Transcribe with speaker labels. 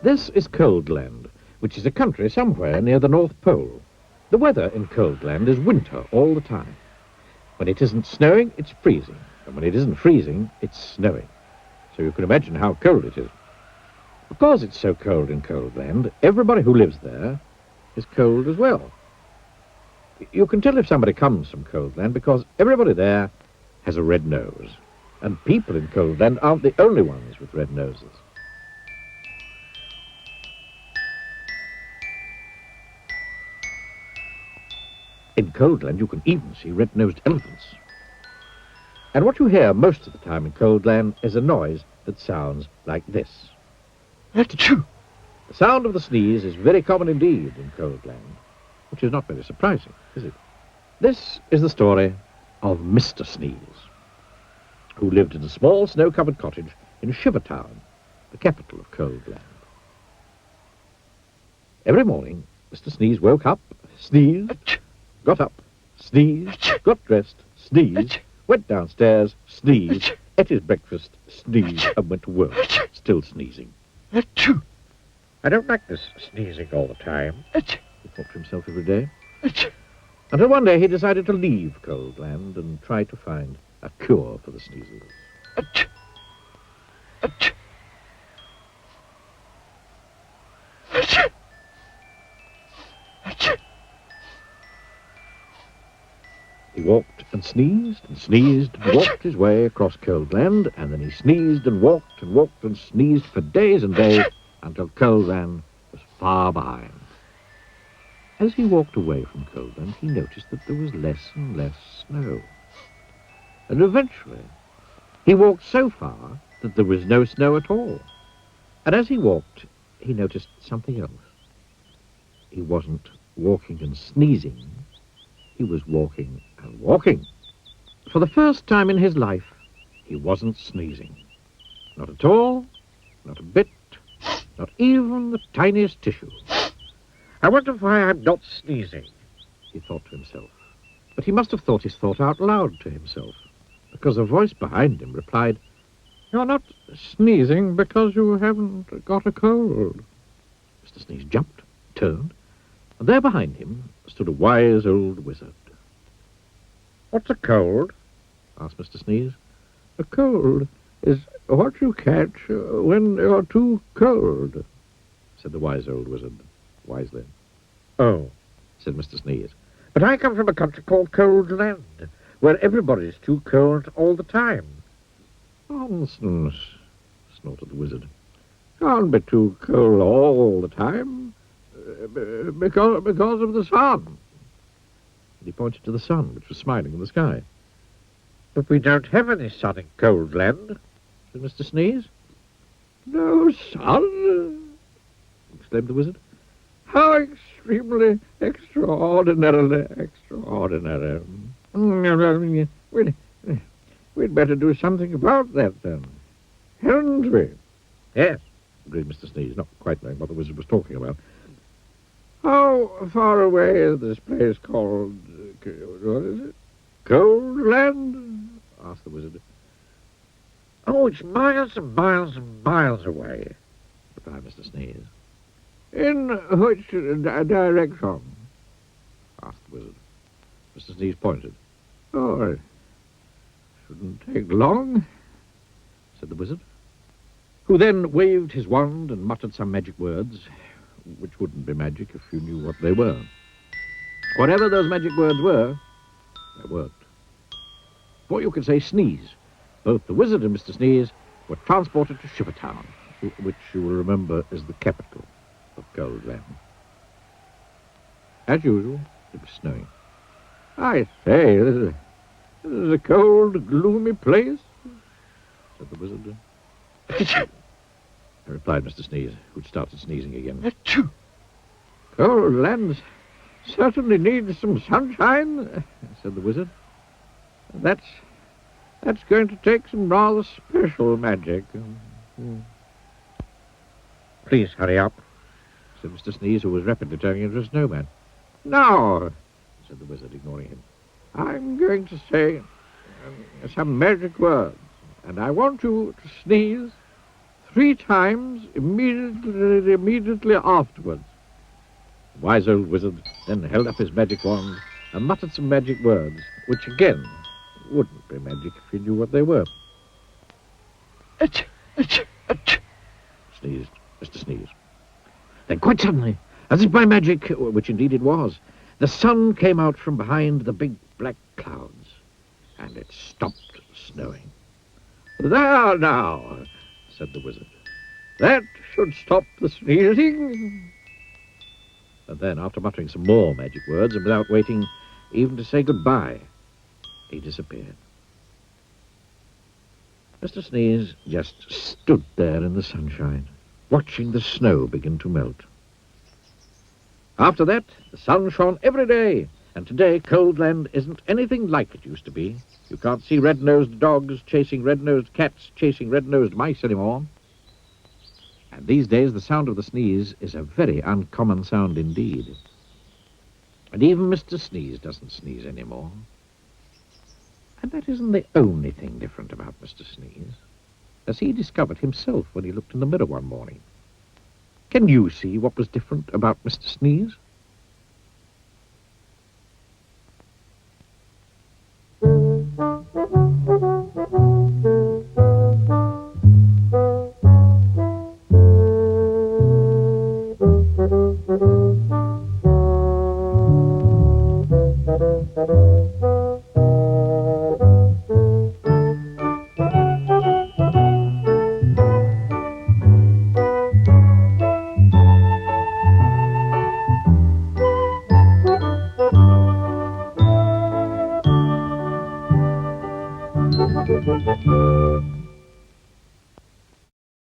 Speaker 1: This is Coldland, which is a country somewhere near the North Pole. The weather in Coldland is winter all the time. When it isn't snowing, it's freezing. And when it isn't freezing, it's snowing. So you can imagine how cold it is. Because it's so cold in Coldland, everybody who lives there is cold as well. You can tell if somebody comes from Coldland because everybody there has a red nose. And people in Coldland aren't the only ones with red noses. In Coldland, you can even see red-nosed elephants. And what you hear most of the time in Coldland is a noise that sounds like this. Achoo! The sound of the sneeze is very common indeed in Coldland, which is not very surprising, is it? This is the story of Mr. Sneeze, who lived in a small snow-covered cottage in Shivertown, the capital of Coldland. Every morning, Mr. Sneeze woke up, sneezed, got up, sneezed, got dressed, sneezed, went downstairs, sneezed, ate his breakfast, sneezed, and went to work, still sneezing. I don't like this sneezing all the time, he thought to himself every day. Until one day he decided to leave Coldland and try to find a cure for the sneezes. He walked and sneezed and walked his way across Coldland, and then he sneezed and walked and sneezed for days and days until Coldland was far behind. As he walked away from Coldland, he noticed that there was less and less snow. And eventually, he walked so far that there was no snow at all. And as he walked, he noticed something else. He wasn't walking and sneezing. He was walking and walking. For the first time in his life, he wasn't sneezing. Not at all, not a bit, not even the tiniest tissue. I wonder why I'm not sneezing, he thought to himself. But he must have thought his thought out loud to himself, because a voice behind him replied, "You're not sneezing because you haven't got a cold." Mr. Sneeze jumped, turned, and there behind him stood a wise old wizard. "What's a cold?" asked Mr. Sneeze. "A cold is what you catch when you're too cold," said the wise old wizard wisely. "Oh," said Mr. Sneeze, "but I come from a country called Coldland, where everybody's too cold all the time." "Nonsense," snorted the wizard. "Can't be too cold all the time, because of the sun." And he pointed to the sun, which was smiling in the sky. "But we don't have any sun in Coldland," said Mr. Sneeze. "No sun?" exclaimed the wizard. "How extremely, extraordinarily extraordinary. We'd better do something about that, then, hadn't we?" "Yes," agreed Mr. Sneeze, not quite knowing what the wizard was talking about. "How far away is this place called, what is it? Coldland?" asked the wizard. "Oh, it's miles and miles and miles away," replied Mr. Sneeze. "In which direction?" asked the wizard. Mr. Sneeze pointed. "Oh, it shouldn't take long," said the wizard, who then waved his wand and muttered some magic words, which wouldn't be magic if you knew what they were. Whatever those magic words were, they worked. Before you could say sneeze, both the wizard and Mr. Sneeze were transported to Shivertown, which you will remember is the capital of Coldland. As usual, it was snowing. "I say, this is a cold, gloomy place," said the wizard. Replied Mr. Sneeze, who'd started sneezing again. "Achoo! Coldland certainly needs some sunshine," said the wizard. That's going to take some rather special magic." "Please hurry up," said Mr. Sneeze, who was rapidly turning into a snowman. "No," said the wizard, ignoring him. "I'm going to say some magic words, and I want you to sneeze 3 times immediately afterwards. The wise old wizard then held up his magic wand and muttered some magic words, which again wouldn't be magic if you knew what they were.
Speaker 2: Ach, ach, ach,
Speaker 1: Sneezed Mr. Sneeze. Then quite suddenly, as if by magic, which indeed it was, the sun came out from behind the big black clouds, and it stopped snowing. There now, said the wizard. That should stop the sneezing. And then, after muttering some more magic words, and without waiting even to say goodbye, he disappeared. Mr. Sneeze just stood there in the sunshine, watching the snow begin to melt. After that, the sun shone every day, and today Coldland isn't anything like it used to be. You can't see red-nosed dogs chasing red-nosed cats chasing red-nosed mice anymore. And these days the sound of the sneeze is a very uncommon sound indeed. And even Mr. Sneeze doesn't sneeze anymore. And that isn't the only thing different about Mr. Sneeze, as he discovered himself when he looked in the mirror one morning. Can you see what was different about Mr. Sneeze?